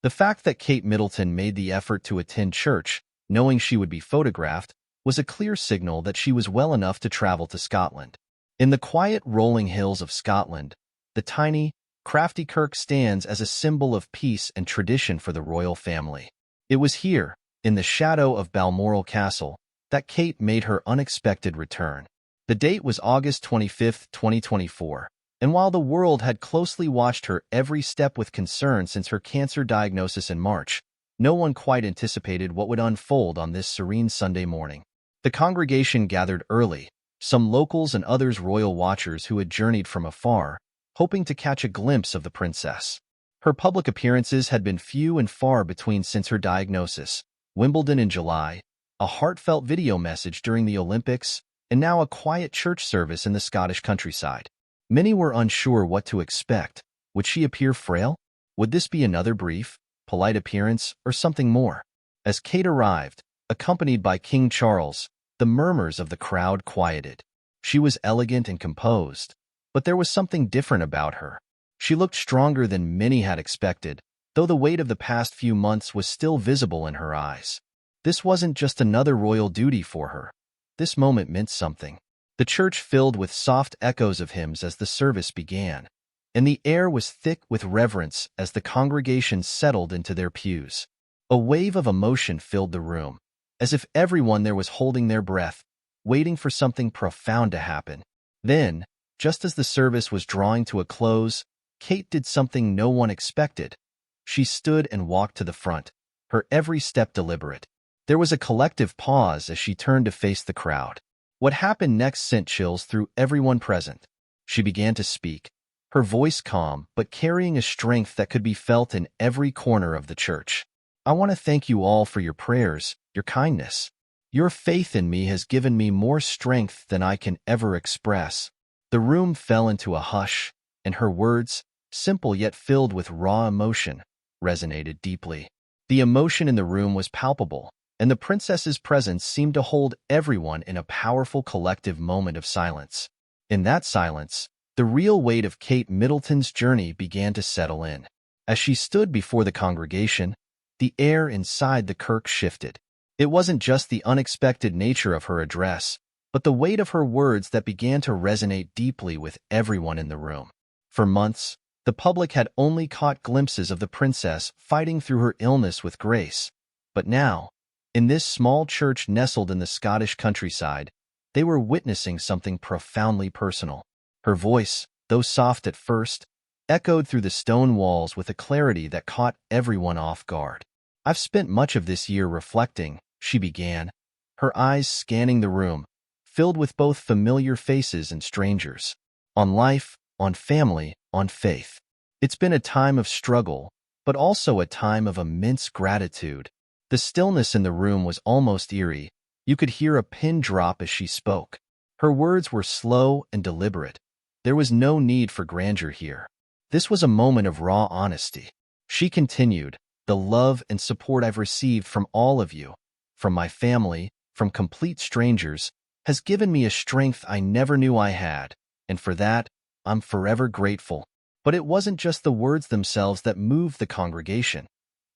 The fact that Kate Middleton made the effort to attend church, knowing she would be photographed, was a clear signal that she was well enough to travel to Scotland. In the quiet rolling hills of Scotland, the tiny, crafty kirk stands as a symbol of peace and tradition for the royal family. It was here, in the shadow of Balmoral Castle, that Kate made her unexpected return. The date was August 25, 2024, and while the world had closely watched her every step with concern since her cancer diagnosis in March, no one quite anticipated what would unfold on this serene Sunday morning. The congregation gathered early, some locals and others royal watchers who had journeyed from afar, hoping to catch a glimpse of the princess. Her public appearances had been few and far between since her diagnosis. Wimbledon in July, a heartfelt video message during the Olympics, and now a quiet church service in the Scottish countryside. Many were unsure what to expect. Would she appear frail? Would this be another brief, polite appearance, or something more? As Kate arrived, accompanied by King Charles, the murmurs of the crowd quieted. She was elegant and composed, but there was something different about her. She looked stronger than many had expected, though the weight of the past few months was still visible in her eyes. This wasn't just another royal duty for her. This moment meant something. The church filled with soft echoes of hymns as the service began, and the air was thick with reverence as the congregation settled into their pews. A wave of emotion filled the room, as if everyone there was holding their breath, waiting for something profound to happen. Then, just as the service was drawing to a close, Kate did something no one expected. She stood and walked to the front, her every step deliberate. There was a collective pause as she turned to face the crowd. What happened next sent chills through everyone present. She began to speak, her voice calm but carrying a strength that could be felt in every corner of the church. I want to thank you all for your prayers, your kindness. Your faith in me has given me more strength than I can ever express. The room fell into a hush, and her words, simple yet filled with raw emotion, resonated deeply. The emotion in the room was palpable, and the princess's presence seemed to hold everyone in a powerful collective moment of silence. In that silence, the real weight of Kate Middleton's journey began to settle in. As she stood before the congregation, the air inside the kirk shifted. It wasn't just the unexpected nature of her address, but the weight of her words that began to resonate deeply with everyone in the room. For months, the public had only caught glimpses of the princess fighting through her illness with grace. But now, in this small church nestled in the Scottish countryside, they were witnessing something profoundly personal. Her voice, though soft at first, echoed through the stone walls with a clarity that caught everyone off guard. I've spent much of this year reflecting, she began, her eyes scanning the room, filled with both familiar faces and strangers. On life, on family, on faith. It's been a time of struggle, but also a time of immense gratitude. The stillness in the room was almost eerie. You could hear a pin drop as she spoke. Her words were slow and deliberate. There was no need for grandeur here. This was a moment of raw honesty. She continued, the love and support I've received from all of you, from my family, from complete strangers, has given me a strength I never knew I had, and for that, I'm forever grateful. But it wasn't just the words themselves that moved the congregation.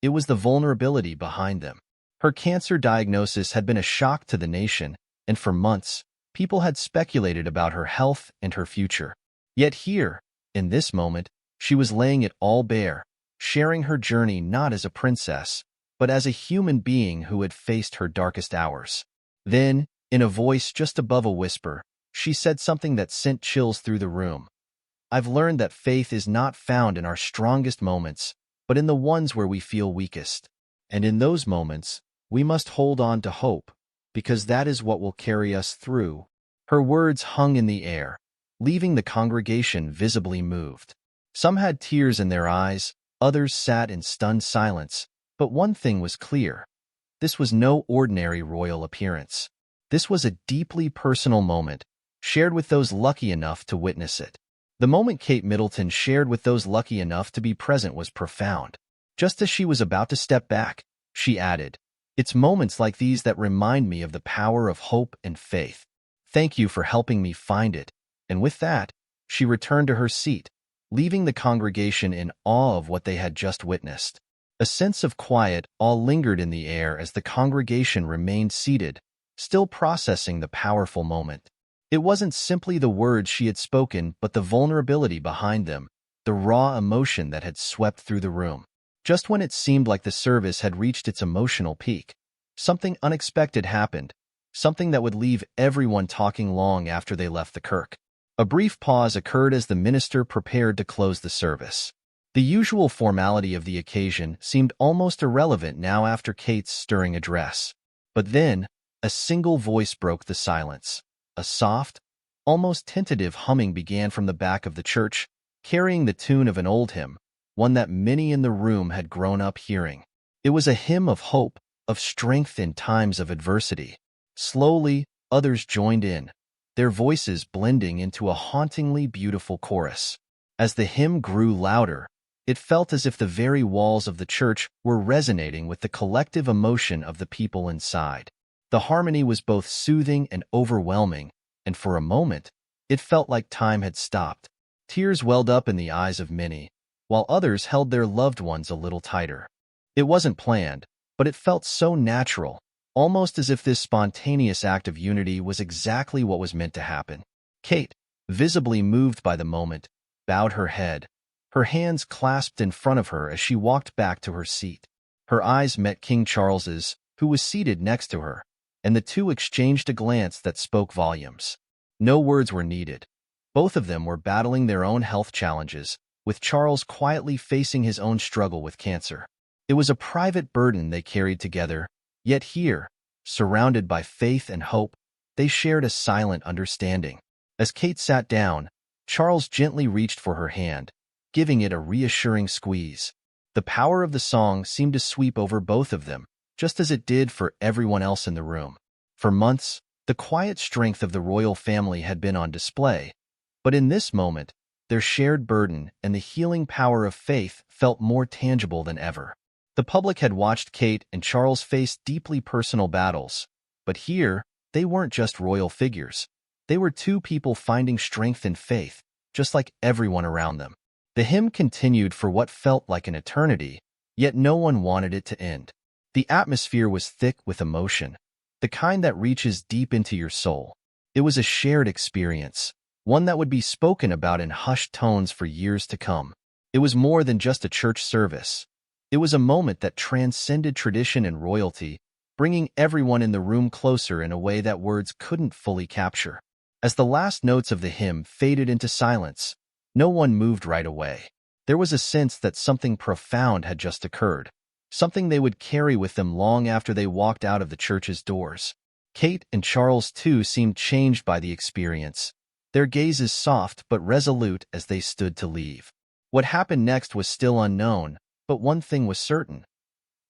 It was the vulnerability behind them. Her cancer diagnosis had been a shock to the nation, and for months, people had speculated about her health and her future. Yet here, in this moment, she was laying it all bare, sharing her journey not as a princess, but as a human being who had faced her darkest hours. Then, in a voice just above a whisper, she said something that sent chills through the room. I've learned that faith is not found in our strongest moments, but in the ones where we feel weakest. And in those moments, we must hold on to hope, because that is what will carry us through. Her words hung in the air, leaving the congregation visibly moved. Some had tears in their eyes, others sat in stunned silence, but one thing was clear. This was no ordinary royal appearance. This was a deeply personal moment, shared with those lucky enough to witness it. The moment Kate Middleton shared with those lucky enough to be present was profound. Just as she was about to step back, she added, "It's moments like these that remind me of the power of hope and faith. Thank you for helping me find it." And with that, she returned to her seat, leaving the congregation in awe of what they had just witnessed. A sense of quiet all lingered in the air as the congregation remained seated, still processing the powerful moment. It wasn't simply the words she had spoken, but the vulnerability behind them, the raw emotion that had swept through the room. Just when it seemed like the service had reached its emotional peak, something unexpected happened, something that would leave everyone talking long after they left the kirk. A brief pause occurred as the minister prepared to close the service. The usual formality of the occasion seemed almost irrelevant now after Kate's stirring address. But then, a single voice broke the silence. A soft, almost tentative humming began from the back of the church, carrying the tune of an old hymn, one that many in the room had grown up hearing. It was a hymn of hope, of strength in times of adversity. Slowly, others joined in, their voices blending into a hauntingly beautiful chorus. As the hymn grew louder, it felt as if the very walls of the church were resonating with the collective emotion of the people inside. The harmony was both soothing and overwhelming, and for a moment, it felt like time had stopped. Tears welled up in the eyes of many, while others held their loved ones a little tighter. It wasn't planned, but it felt so natural, almost as if this spontaneous act of unity was exactly what was meant to happen. Kate, visibly moved by the moment, bowed her head, her hands clasped in front of her as she walked back to her seat. Her eyes met King Charles's, who was seated next to her, and the two exchanged a glance that spoke volumes. No words were needed. Both of them were battling their own health challenges, with Charles quietly facing his own struggle with cancer. It was a private burden they carried together, yet here, surrounded by faith and hope, they shared a silent understanding. As Kate sat down, Charles gently reached for her hand, giving it a reassuring squeeze. The power of the song seemed to sweep over both of them, just as it did for everyone else in the room. For months, the quiet strength of the royal family had been on display, but in this moment, their shared burden and the healing power of faith felt more tangible than ever. The public had watched Kate and Charles face deeply personal battles, but here, they weren't just royal figures. They were two people finding strength in faith, just like everyone around them. The hymn continued for what felt like an eternity, yet no one wanted it to end. The atmosphere was thick with emotion, the kind that reaches deep into your soul. It was a shared experience, one that would be spoken about in hushed tones for years to come. It was more than just a church service. It was a moment that transcended tradition and royalty, bringing everyone in the room closer in a way that words couldn't fully capture. As the last notes of the hymn faded into silence, no one moved right away. There was a sense that something profound had just occurred, something they would carry with them long after they walked out of the church's doors. Kate and Charles, too, seemed changed by the experience, their gazes soft but resolute as they stood to leave. What happened next was still unknown, but one thing was certain.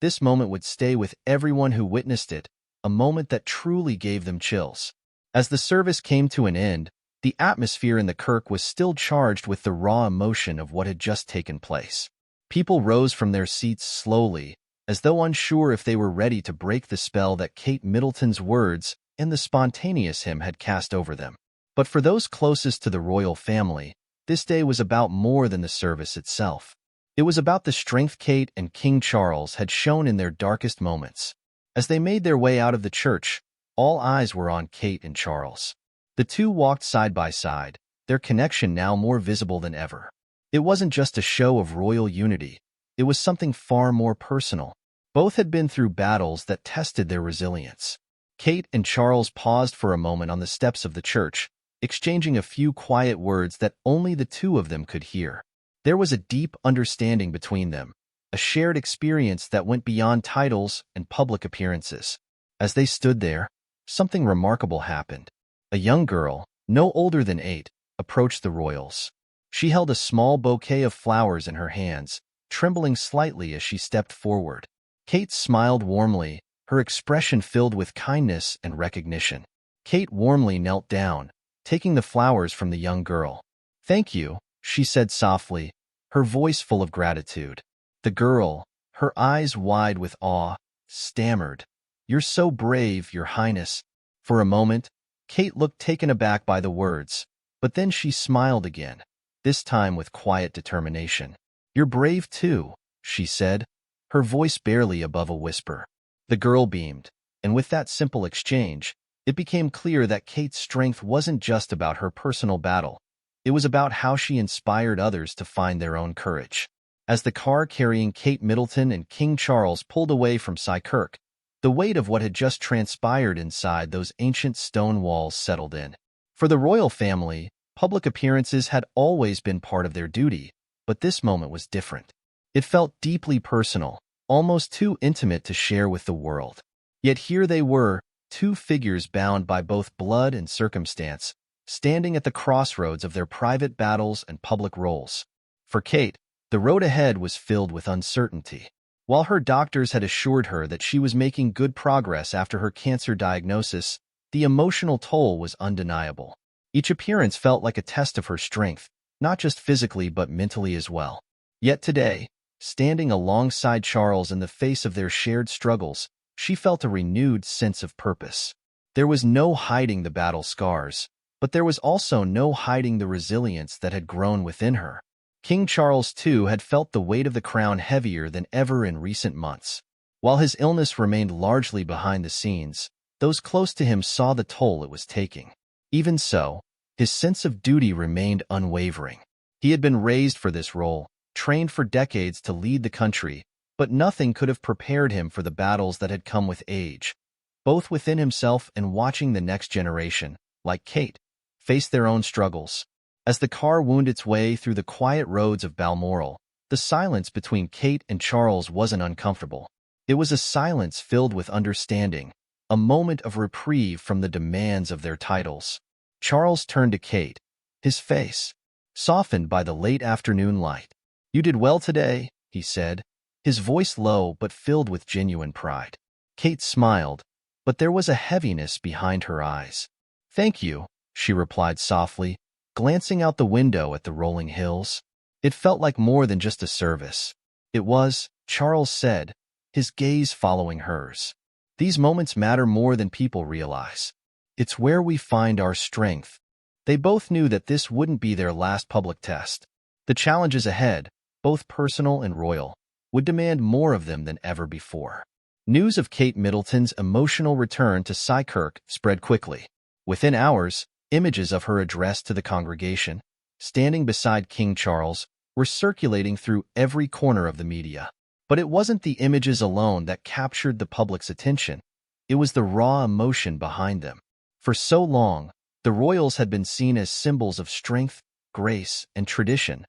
This moment would stay with everyone who witnessed it, a moment that truly gave them chills. As the service came to an end, the atmosphere in the kirk was still charged with the raw emotion of what had just taken place. People rose from their seats slowly, as though unsure if they were ready to break the spell that Kate Middleton's words and the spontaneous hymn had cast over them. But for those closest to the royal family, this day was about more than the service itself. It was about the strength Kate and King Charles had shown in their darkest moments. As they made their way out of the church, all eyes were on Kate and Charles. The two walked side by side, their connection now more visible than ever. It wasn't just a show of royal unity. It was something far more personal. Both had been through battles that tested their resilience. Kate and Charles paused for a moment on the steps of the church, exchanging a few quiet words that only the two of them could hear. There was a deep understanding between them, a shared experience that went beyond titles and public appearances. As they stood there, something remarkable happened. A young girl, no older than 8, approached the royals. She held a small bouquet of flowers in her hands, trembling slightly as she stepped forward. Kate smiled warmly, her expression filled with kindness and recognition. Kate warmly knelt down, taking the flowers from the young girl. "Thank you," she said softly, her voice full of gratitude. The girl, her eyes wide with awe, stammered, "You're so brave, Your Highness." For a moment, Kate looked taken aback by the words, but then she smiled again, this time with quiet determination. "You're brave too," she said, her voice barely above a whisper. The girl beamed, and with that simple exchange, it became clear that Kate's strength wasn't just about her personal battle. It was about how she inspired others to find their own courage. As the car carrying Kate Middleton and King Charles pulled away from Selkirk, the weight of what had just transpired inside those ancient stone walls settled in. For the royal family, public appearances had always been part of their duty, but this moment was different. It felt deeply personal, almost too intimate to share with the world. Yet here they were, two figures bound by both blood and circumstance, standing at the crossroads of their private battles and public roles. For Kate, the road ahead was filled with uncertainty. While her doctors had assured her that she was making good progress after her cancer diagnosis, the emotional toll was undeniable. Each appearance felt like a test of her strength, not just physically but mentally as well. Yet today, standing alongside Charles in the face of their shared struggles, she felt a renewed sense of purpose. There was no hiding the battle scars, but there was also no hiding the resilience that had grown within her. King Charles, too, had felt the weight of the crown heavier than ever in recent months. While his illness remained largely behind the scenes, those close to him saw the toll it was taking. Even so, his sense of duty remained unwavering. He had been raised for this role, trained for decades to lead the country, but nothing could have prepared him for the battles that had come with age, both within himself and watching the next generation, like Kate, face their own struggles. As the car wound its way through the quiet roads of Balmoral, the silence between Kate and Charles wasn't uncomfortable. It was a silence filled with understanding, a moment of reprieve from the demands of their titles. Charles turned to Kate, his face softened by the late afternoon light. "You did well today," he said, his voice low but filled with genuine pride. Kate smiled, but there was a heaviness behind her eyes. "Thank you," she replied softly, glancing out the window at the rolling hills. It felt like more than just a service. It was, Charles said, his gaze following hers. "These moments matter more than people realize. It's where we find our strength." They both knew that this wouldn't be their last public test. The challenges ahead, both personal and royal, would demand more of them than ever before. News of Kate Middleton's emotional return to Selkirk spread quickly. Within hours, images of her address to the congregation, standing beside King Charles, were circulating through every corner of the media. But it wasn't the images alone that captured the public's attention. It was the raw emotion behind them. For so long, the royals had been seen as symbols of strength, grace, and tradition.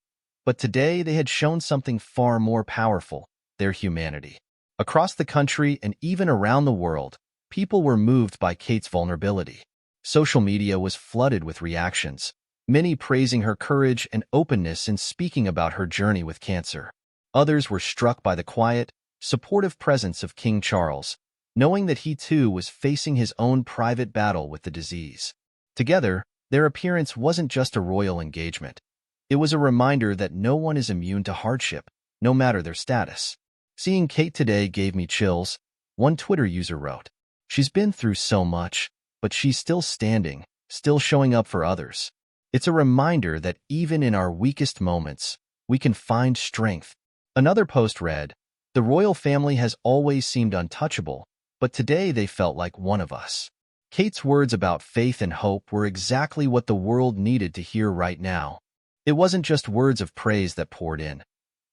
But today they had shown something far more powerful, their humanity. Across the country and even around the world, people were moved by Kate's vulnerability. Social media was flooded with reactions, many praising her courage and openness in speaking about her journey with cancer. Others were struck by the quiet, supportive presence of King Charles, knowing that he too was facing his own private battle with the disease. Together, their appearance wasn't just a royal engagement. It was a reminder that no one is immune to hardship, no matter their status. "Seeing Kate today gave me chills," one Twitter user wrote. "She's been through so much, but she's still standing, still showing up for others." It's a reminder that even in our weakest moments, we can find strength. Another post read, "The royal family has always seemed untouchable, but today they felt like one of us." Kate's words about faith and hope were exactly what the world needed to hear right now. It wasn't just words of praise that poured in.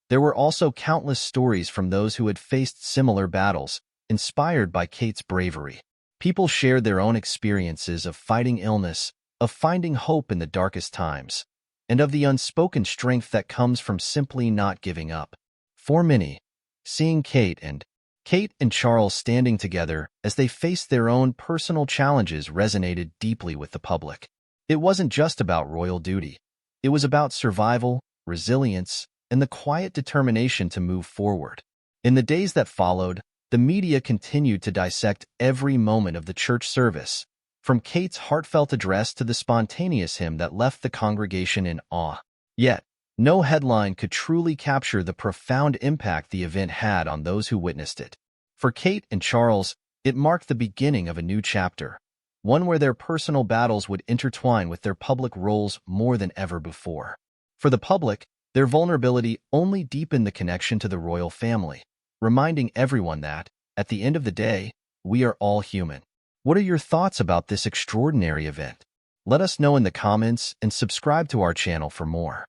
There were also countless stories from those who had faced similar battles, inspired by Kate's bravery. People shared their own experiences of fighting illness, of finding hope in the darkest times, and of the unspoken strength that comes from simply not giving up. For many, seeing Kate and Charles standing together as they faced their own personal challenges resonated deeply with the public. It wasn't just about royal duty. It was about survival, resilience, and the quiet determination to move forward. In the days that followed, the media continued to dissect every moment of the church service, from Kate's heartfelt address to the spontaneous hymn that left the congregation in awe. Yet, no headline could truly capture the profound impact the event had on those who witnessed it. For Kate and Charles, it marked the beginning of a new chapter, one where their personal battles would intertwine with their public roles more than ever before. For the public, their vulnerability only deepened the connection to the royal family. reminding everyone that, at the end of the day, we are all human. What are your thoughts about this extraordinary event? Let us know in the comments and subscribe to our channel for more.